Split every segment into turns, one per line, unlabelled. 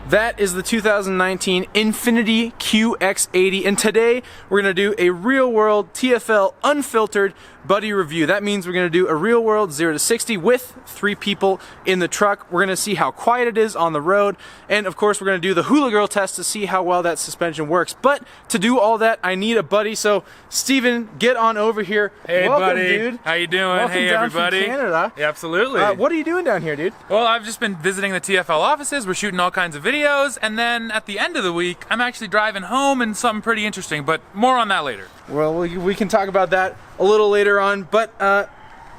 That is the 2019 Infiniti QX80, and today we're going to do a real-world TFL unfiltered buddy review. That means we're going to do a real-world 0 to 60 with 3 people in the truck. We're going to see how quiet it is on the road, and of course we're going to do the hula girl test to see how well that suspension works. But to do all that, I need a buddy, so Steven, get on over here.
Hey,
welcome,
buddy.
Dude.
How you doing?
Welcome
hey,
down
everybody.
From Canada.
Yeah, absolutely.
What are you doing down here, dude?
Well, I've just been visiting the TFL offices. We're shooting all kinds of videos, and then at the end of the week, I'm actually driving home and something pretty interesting, but more on that later.
Well, we can talk about that a little later on, but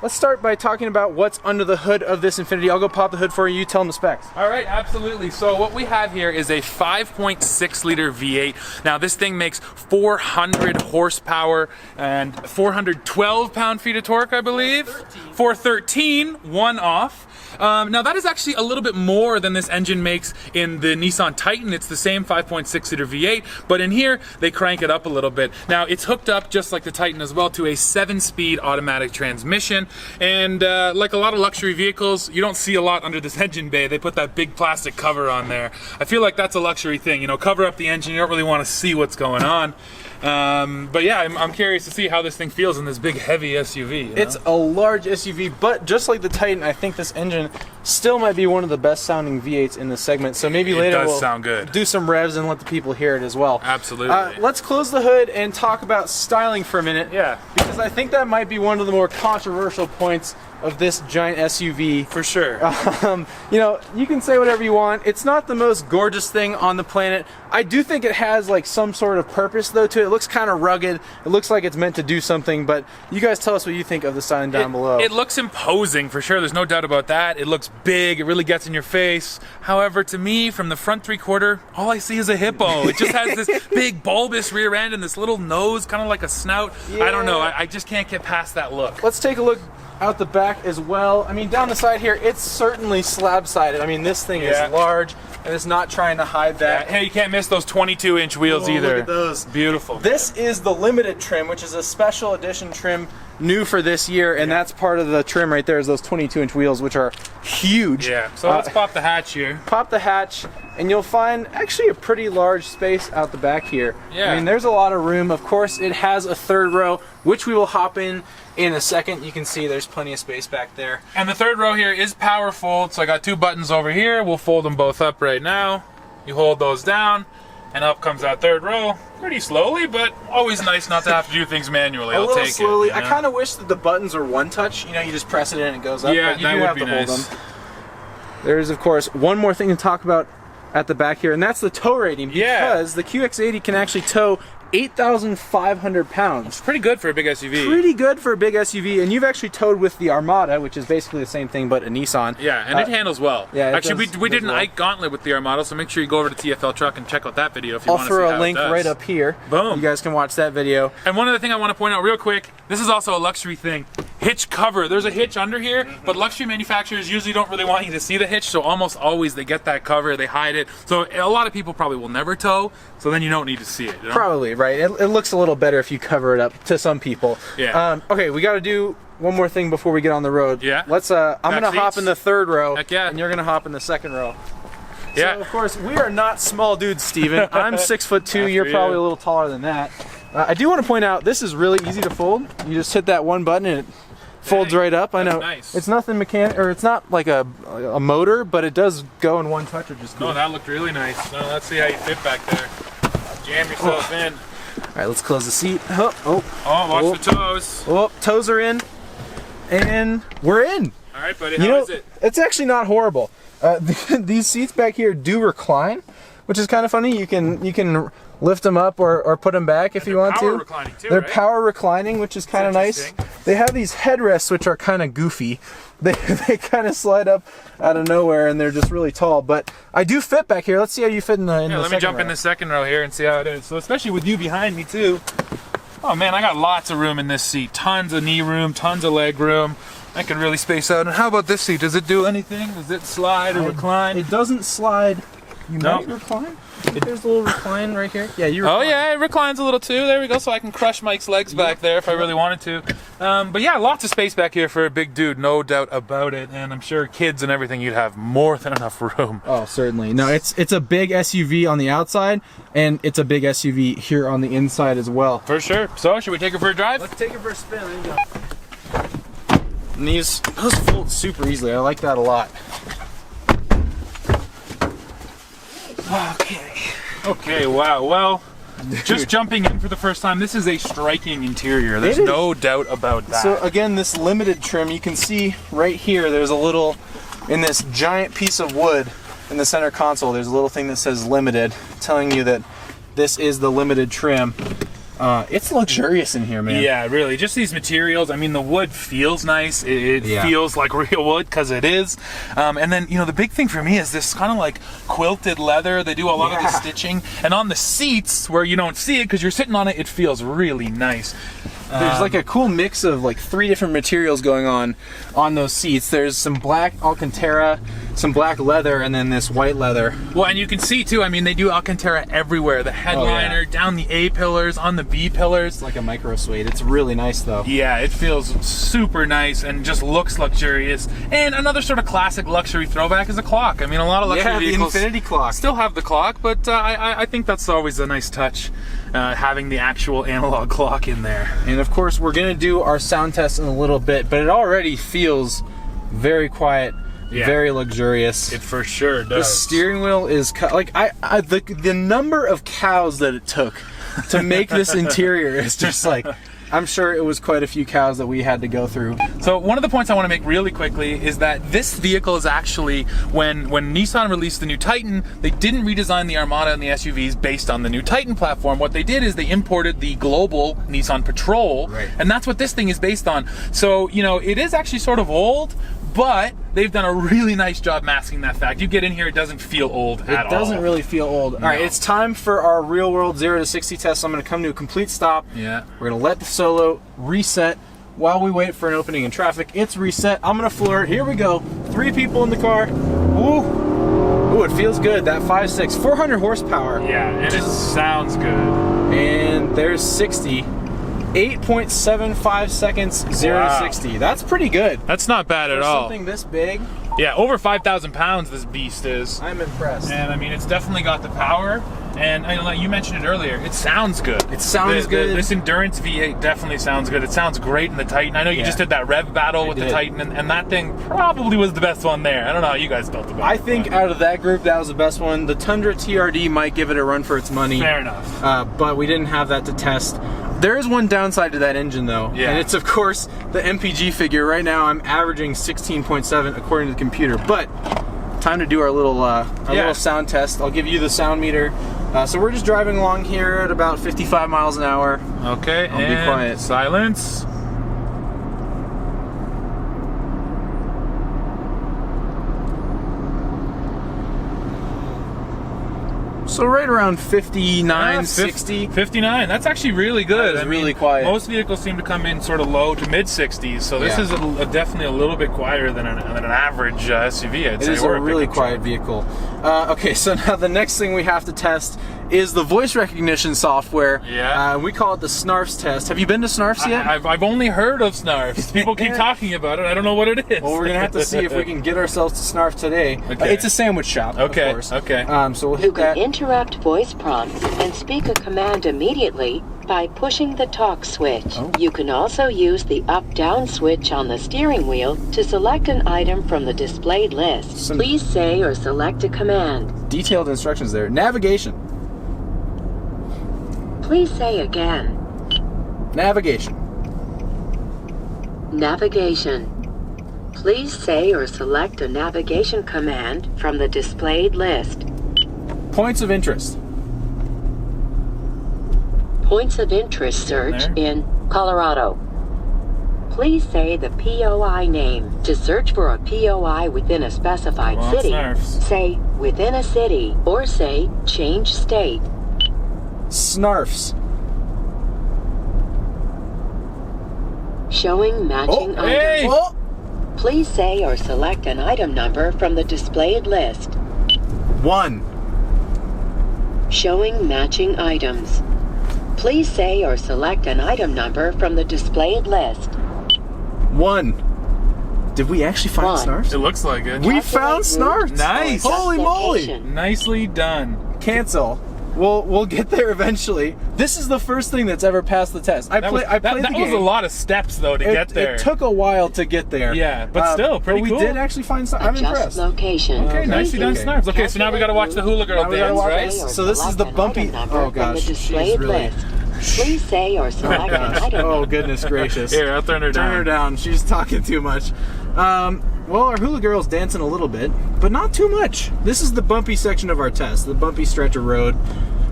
let's start by talking about what's under the hood of this Infiniti. I'll go pop the hood for you, tell them the specs.
All right, absolutely. So what we have here is a 5.6 liter V8. Now this thing makes 400 horsepower and 412 pound-feet of torque, I believe. 413, one off. Now that is actually a little bit more than this engine makes in the Nissan Titan. It's the same 5.6 liter V8, but in here they crank it up a little bit. Now it's hooked up just like the Titan as well to a 7-speed automatic transmission, and like a lot of luxury vehicles, you don't see a lot under this engine bay. They put that big plastic cover on there. I feel like that's a luxury thing, you know, cover up the engine, you don't really want to see what's going on. But yeah, I'm curious to see how this thing feels in this big heavy SUV. You know?
It's a large SUV, but just like the Titan, I think this engine still might be one of the best sounding V8s in this segment. So maybe later we'll
sound good.
Do some revs and let the people hear it as well.
Absolutely.
Let's close the hood and talk about styling for a minute.
Yeah.
Because I think that might be one of the more controversial points of this giant SUV.
For sure.
You know, you can say whatever you want. It's not the most gorgeous thing on the planet. I do think it has like some sort of purpose though to it. It looks kind of rugged. It looks like it's meant to do something, but you guys tell us what you think of the styling down below.
It looks imposing for sure. There's no doubt about that. It looks big. It really gets in your face. However, to me, from the front 3/4, all I see is a hippo. It just has this big bulbous rear end and this little nose, kind of like a snout. Yeah. I don't know. I just can't get past that look.
Let's take a look out the back as well. I mean, down the side here, it's certainly slab-sided. I mean, this thing is large, and it's not trying to hide that.
Yeah. Hey, you can't miss those 22-inch wheels either.
Look at those.
Beautiful.
This is the limited trim, which is a special edition trim new for this year, and that's part of the trim right there is those 22-inch wheels, which are huge.
Yeah, so let's pop the hatch here.
Pop the hatch, and you'll find actually a pretty large space out the back here.
Yeah.
I mean, there's a lot of room. Of course, it has a third row, which we will hop in a second. You can see there's plenty of space back there.
And the third row here is power fold, so I got 2 buttons over here. We'll fold them both up right now. You hold those down, and up comes that third row. Pretty slowly, but always nice not to have to do things manually. I'll take it.
Slowly.
You know?
I kind of wish that the buttons are one touch. You know, you just press it in and it goes up.
Yeah,
but you
that
do
would
have
be
to
nice.
hold them. There's, of course, one more thing to talk about at the back here, and that's the tow rating. Because the QX80 can actually tow 8,500 pounds.
It's pretty good for a big SUV.
Pretty good for a big SUV, and you've actually towed with the Armada, which is basically the same thing but a Nissan.
Yeah, and it handles well.
Yeah,
actually, we did an Ike Gauntlet with the Armada, so make sure you go over to TFL Truck and check out that video if you want to see how it does.
I'll throw a link right up here.
Boom.
You guys can watch that video.
And one other thing I want to point out real quick, this is also a luxury thing. Hitch cover. There's a hitch under here, but luxury manufacturers usually don't really want you to see the hitch, so almost always they get that cover, they hide it. So a lot of people probably will never tow, so then you don't need to see it. You know?
Probably, right. It looks a little better if you cover it up to some people.
Yeah.
Okay, we got to do one more thing before we get on the road.
Yeah.
Let's. I'm gonna hop in the third row.
Heck yeah.
And you're gonna hop in the second row.
Yeah.
So of course we are not small dudes, Steven. I'm 6'2". You're probably a little taller than that. I do want to point out this is really easy to fold. You just hit that one button and it folds right up. I know
nice.
It's nothing mechanic, or it's not like a motor, but it does go in one touch, which is cool.
No, that looked really nice. Now, let's see how you fit back there. Jam yourself in.
All right, let's close the seat.
Oh, watch the toes.
Oh, toes are in, and we're in.
All right, buddy. How is it?
It's actually not horrible. These seats back here do recline, which is kind of funny. You can lift them up or put them back if you want to.
Power reclining too,
They're
right?
power reclining, which is kind of nice. They have these headrests which are kind of goofy. They kind of slide up out of nowhere and they're just really tall. But I do fit back here. Let's see how you fit in the
let me jump in the second row here and see how it is. So especially with you behind me too. Oh man, I got lots of room in this seat. Tons of knee room, tons of leg room. I can really space out. And how about this seat? Does it do anything? Does it slide or recline?
It doesn't slide You
No.
might recline. There's a little recline right here. Yeah, you.
Oh yeah, it reclines a little too. There we go. So I can crush Mike's legs back there if I really wanted to. But yeah, lots of space back here for a big dude, no doubt about it. And I'm sure kids and everything, you'd have more than enough room.
Oh, certainly. No, it's a big SUV on the outside, and it's a big SUV here on the inside as well.
For sure. So should we take her for a drive?
Let's take it for a spin. There you go. And those fold super easily. I like that a lot. Okay.
Okay, wow. Well, just jumping in for the first time, this is a striking interior. There's no doubt about that.
So again, this limited trim, you can see right here, there's a little, in this giant piece of wood in the center console, there's a little thing that says limited, telling you that this is the limited trim. It's luxurious in here, man.
Yeah, really. Just these materials. I mean, the wood feels nice. It feels like real wood because it is. And then, you know, the big thing for me is this kind of like quilted leather. They do a lot of the stitching. And on the seats, where you don't see it because you're sitting on it, it feels really nice.
There's like a cool mix of like 3 different materials going on those seats. There's some black Alcantara, some black leather, and then this white leather.
Well, and you can see too, I mean, they do Alcantara everywhere. The headliner, down the A pillars, on the B pillars.
It's like a micro suede. It's really nice though.
Yeah, it feels super nice and just looks luxurious. And another sort of classic luxury throwback is a clock. I mean, a lot of luxury vehicles
the Infiniti clock
still have the clock, but I think that's always a nice touch, having the actual analog clock in there.
And of course, we're gonna do our sound test in a little bit, but it already feels very quiet, very luxurious.
It for sure does.
The steering wheel is like the number of cows that it took to make this interior is just like, I'm sure it was quite a few cows that we had to go through.
So one of the points I want to make really quickly is that this vehicle is actually, when Nissan released the new Titan, they didn't redesign the Armada and the SUVs based on the new Titan platform. What they did is they imported the global Nissan Patrol, and that's what this thing is based on. So, you know, it is actually sort of old, but they've done a really nice job masking that fact. You get in here, it doesn't feel old at all.
It doesn't really feel old.
No.
All right, it's time for our real world 0 to 60 test. So I'm going to come to a complete stop.
Yeah.
We're going to let the Solo reset while we wait for an opening in traffic. It's reset. I'm going to floor it. Here we go. 3 people in the car. Ooh. Ooh, it feels good. That 5.6, 400 horsepower.
Yeah, and it sounds good.
And there's 60. 8.75 seconds, 0 to 60. That's pretty good.
That's not bad at all.
Something this big.
Yeah, over 5,000 pounds this beast is.
I'm impressed.
And I mean, it's definitely got the power. And I know, like you mentioned it earlier, it sounds good.
It sounds good.
This Endurance V8 definitely sounds good. It sounds great in the Titan. I know you just did that rev battle with the Titan, and that thing probably was the best one there. I don't know how you guys felt about it.
I think out of that group, that was the best one. The Tundra TRD might give it a run for its money.
Fair enough.
But we didn't have that to test. There is one downside to that engine though, and it's of course the MPG figure. Right now I'm averaging 16.7 according to the computer, but time to do our little little sound test. I'll give you the sound meter. So we're just driving along here at about 55 miles an hour.
Okay,
I'll be quiet.
Silence.
So right around 59, 60.
59, that's actually really good.
That is really quiet.
Most vehicles seem to come in sort of low to mid 60s, so this is definitely a little bit quieter than an average SUV, I'd say.
It is a really quiet vehicle. Okay, so now the next thing we have to test is the voice recognition software.
Yeah.
We call it the Snarfs test. Have you been to Snarfs yet?
I've only heard of Snarfs. People keep talking about it. I don't know what it is.
Well, we're going to have to see if we can get ourselves to Snarf today.
Okay.
It's a sandwich shop, of course.
Okay.
So we'll hit that.
You can interrupt voice prompts and speak a command immediately by pushing the talk switch. You can also use the up-down switch on the steering wheel to select an item from the displayed list. Please say or select a command.
Detailed instructions there. Navigation.
Please say again.
Navigation.
Navigation. Please say or select a navigation command from the displayed list.
Points of interest.
Points of interest search in Colorado. Please say the POI name. To search for a POI within a specified city, say within a city or say change state.
Snarfs.
Showing matching items.
Oh.
Please say or select an item number from the displayed list.
1.
showing matching items. Please say or select an item number from the displayed list.
1. Did we actually find
One.
Snarfs?
It looks like it.
We found Snarfs!
Nice.
Holy moly!
Location.
Nicely done.
Cancel. We'll get there eventually. This is the first thing that's ever passed the test. I played the
that
game.
was a lot of steps though to get there.
It took a while to get there.
Yeah, but still, pretty
but
cool.
we did actually find Snarfs. I'm
Adjust
impressed.
location.
Okay, nicely done,
Okay.
Snarfs. Okay, so now we gotta watch the hula girl
Now we gotta
dance,
watch
right?
this. So this is the bumpy. Oh gosh, she's
displayed
really.
list. Please say or select an item.
Oh goodness gracious.
Here, I'll turn her down.
Turn her down. She's talking too much. Well, our hula girl's dancing a little bit, but not too much. This is the bumpy section of our test, the bumpy stretch of road.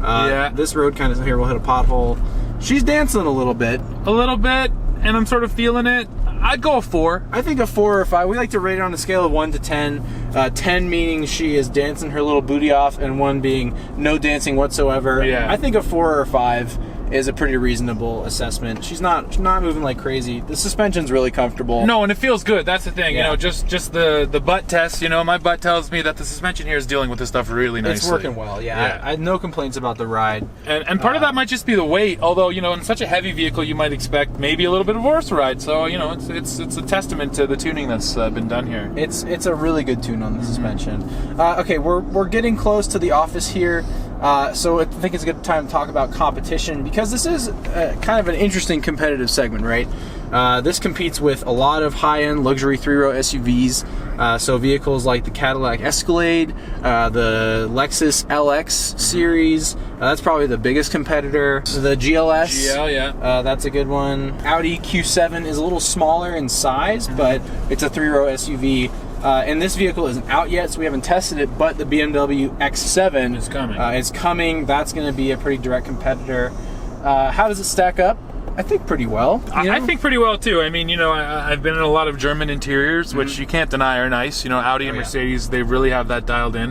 Yeah.
This road kind of here will hit a pothole. She's dancing a little bit.
A little bit, and I'm sort of feeling it. I'd go a 4.
I think a 4 or 5. We like to rate it on a scale of 1 to 10. 10 meaning she is dancing her little booty off, and 1 being no dancing whatsoever.
Yeah.
I think a 4 or 5 is a pretty reasonable assessment. She's not moving like crazy. The suspension's really comfortable.
No, and it feels good. That's the thing.
Yeah.
You know, just the butt test. You know, my butt tells me that the suspension here is dealing with this stuff really nicely.
It's working well. Yeah.
Yeah.
I had no complaints about the ride.
And part of that might just be the weight. Although, you know, in such a heavy vehicle, you might expect maybe a little bit of horse ride. So, you know, it's a testament to the tuning that's been done here.
It's a really good tune on the suspension. Okay, we're getting close to the office here. So I think it's a good time to talk about competition, because this is kind of an interesting competitive segment, right? This competes with a lot of high-end luxury 3-row SUVs. So vehicles like the Cadillac Escalade, the Lexus LX series. That's probably the biggest competitor. So the GLS.
Yeah.
That's a good one. Audi Q7 is a little smaller in size, but it's a 3-row SUV. And this vehicle isn't out yet, so we haven't tested it, but the BMW X7
It's coming.
It's coming. That's going to be a pretty direct competitor. How does it stack up? I think pretty well.
I think pretty well too. I mean, you know, I've been in a lot of German interiors, which you can't deny are nice. You know, Audi and
yeah.
Mercedes, they really have that dialed in.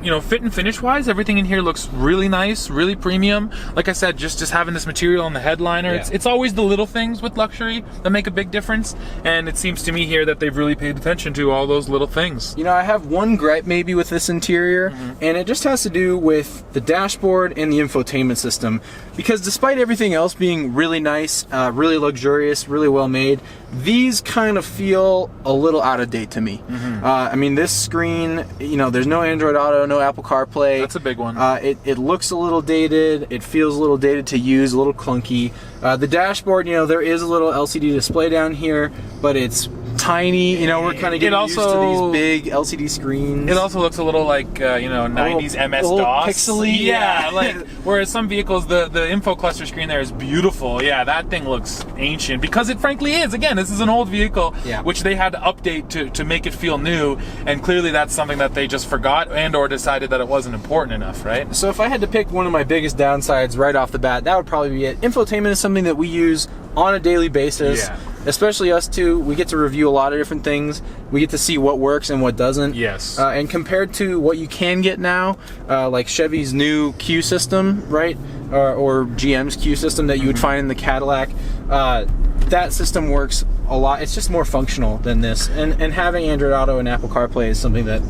You know, fit and finish wise, everything in here looks really nice, really premium. Like I said, just having this material on the headliner,
Yeah.
it's always the little things with luxury that make a big difference. And it seems to me here that they've really paid attention to all those little things.
You know, I have one gripe maybe with this interior, and it just has to do with the dashboard and the infotainment system. Because despite everything else being really nice, really luxurious, really well made, these kind of feel a little out of date to me. I mean, this screen, you know, there's no Android Auto, no Apple CarPlay.
That's a big one.
It looks a little dated. It feels a little dated to use, a little clunky. The dashboard, you know, there is a little LCD display down here, but it's tiny. You know, we're kind of getting used to these big LCD screens.
It also looks a little like, you know, 90s MS-DOS.
Pixely.
Yeah, like, whereas some vehicles, the info cluster screen there is beautiful. Yeah, that thing looks ancient, because it frankly is. Again, this is an old vehicle,
Yeah.
which they had to update to make it feel new, and clearly that's something that they just forgot and or decided that it wasn't important enough, right?
So if I had to pick one of my biggest downsides right off the bat, that would probably be it. Infotainment is something that we use on a daily basis.
Yeah.
Especially us two, we get to review a lot of different things. We get to see what works and what doesn't.
Yes.
And compared to what you can get now, like Chevy's new Q system, right? Or GM's Q system that you would find in the Cadillac, that system works a lot. It's just more functional than this. And having Android Auto and Apple CarPlay is something that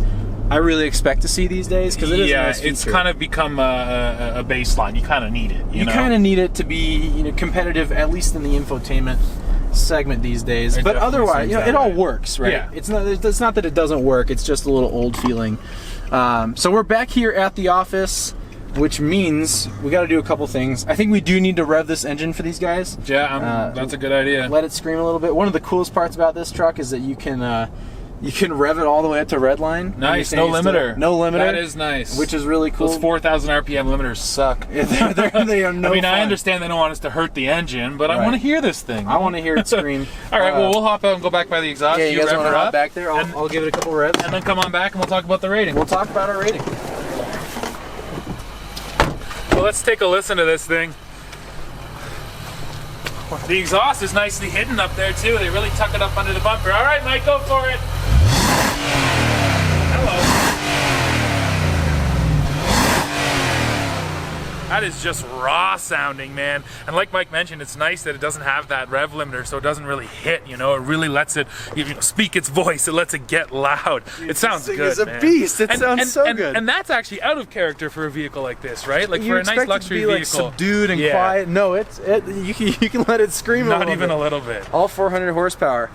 I really expect to see these days, because it is a nice feature.
It's kind of become a baseline. You kind of need it. You know?
kind of need it to be, you know, competitive, at least in the infotainment segment these days.
It
But
definitely
otherwise,
seems
you know,
that
it all
way.
works, right?
Yeah.
It's not that it doesn't work. It's just a little old feeling. So we're back here at the office, which means we got to do a couple things. I think we do need to rev this engine for these guys.
Yeah, that's a good idea.
Let it scream a little bit. One of the coolest parts about this truck is that you can rev it all the way up to red line.
Nice, no limiter.
No limiter.
That is nice.
Which is really cool.
Those 4,000 RPM limiters suck.
They are no
I mean, I
fun.
understand they don't want us to hurt the engine, but I
Right.
want to hear this thing.
I want to hear it scream.
All right, well, we'll hop out and go back by the exhaust.
Yeah, you guys
rev
want to
her
hop
up,
back there? I'll give it a couple revs.
and then come on back and we'll talk about the rating.
We'll talk about our rating.
Well, let's take a listen to this thing. The exhaust is nicely hidden up there too. They really tuck it up under the bumper. All right, Mike, go for it. Hello. That is just raw sounding, man. And like Mike mentioned, it's nice that it doesn't have that rev limiter, so it doesn't really hit, you know. It really lets it speak its voice. It lets it get loud. It sounds good,
It's a
man.
beast. It sounds so good.
And that's actually out of character for a vehicle like this, right? Like
you
for a nice
expect
luxury
it to be,
vehicle.
like, subdued and quiet. No, you can let it scream
Not even a little bit.
All 400 horsepower.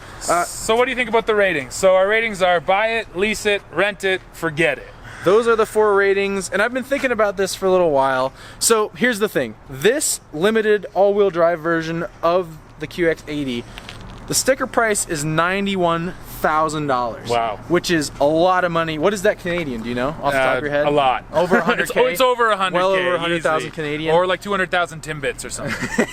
So what do you think about the ratings? So our ratings are buy it, lease it, rent it, forget it.
Those are the 4 ratings, and I've been thinking about this for a little while. So here's the thing. This limited all-wheel drive version of the QX80, the sticker price is $91,000.
Wow.
Which is a lot of money. What is that Canadian? Do you know off the top of your head?
A lot.
Over 100K?
It's over 100K.
Well over 100,000
easily.
Canadian.
Or like 200,000 Timbits or something.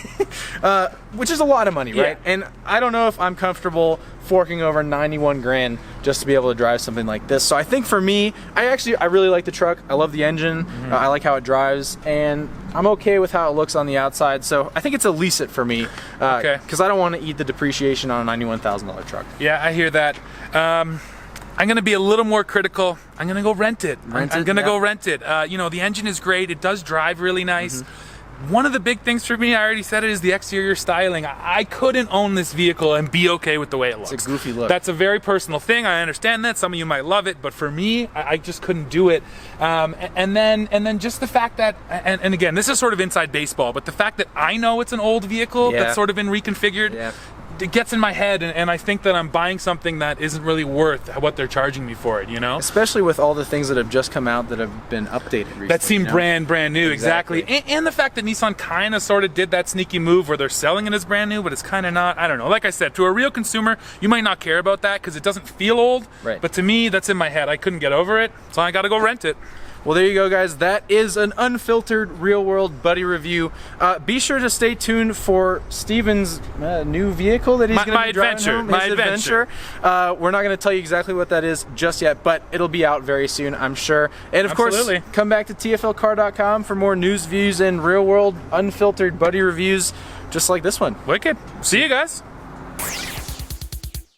Which is a lot of money, right?
Yeah.
And I don't know if I'm comfortable forking over 91 grand just to be able to drive something like this. So I think for me, I really like the truck. I love the engine. I like how it drives, and I'm okay with how it looks on the outside. So I think it's a lease it for me,
Okay.
because I don't want to eat the depreciation on a $91,000 truck.
Yeah, I hear that. I'm going to be a little more critical. I'm going to go rent it. I'm going to go rent it. You know, the engine is great. It does drive really nice. One of the big things for me, I already said it, is the exterior styling. I couldn't own this vehicle and be okay with the way it looks.
It's a goofy look.
That's a very personal thing. I understand that. Some of you might love it, but for me, I just couldn't do it. And then just the fact that, and again, this is sort of inside baseball, but the fact that I know it's an old vehicle that's sort of been reconfigured, it gets in my head, and I think that I'm buying something that isn't really worth what they're charging me for it, you know?
Especially with all the things that have just come out that have been updated recently.
That seem
you know?
brand new, exactly. And the fact that Nissan kind of sort of did that sneaky move where they're selling it as brand new, but it's kind of not. I don't know. Like I said, to a real consumer, you might not care about that because it doesn't feel old.
Right.
But to me, that's in my head. I couldn't get over it, so I got to go rent it.
Well, there you go, guys. That is an unfiltered real-world buddy review. Be sure to stay tuned for Steven's new vehicle that he's going to be driving home.
My adventure.
We're not going to tell you exactly what that is just yet, but it'll be out very soon, I'm sure. And of course, come back to tflcar.com for more news, views, and real-world unfiltered buddy reviews just like this one.
Wicked. See you guys.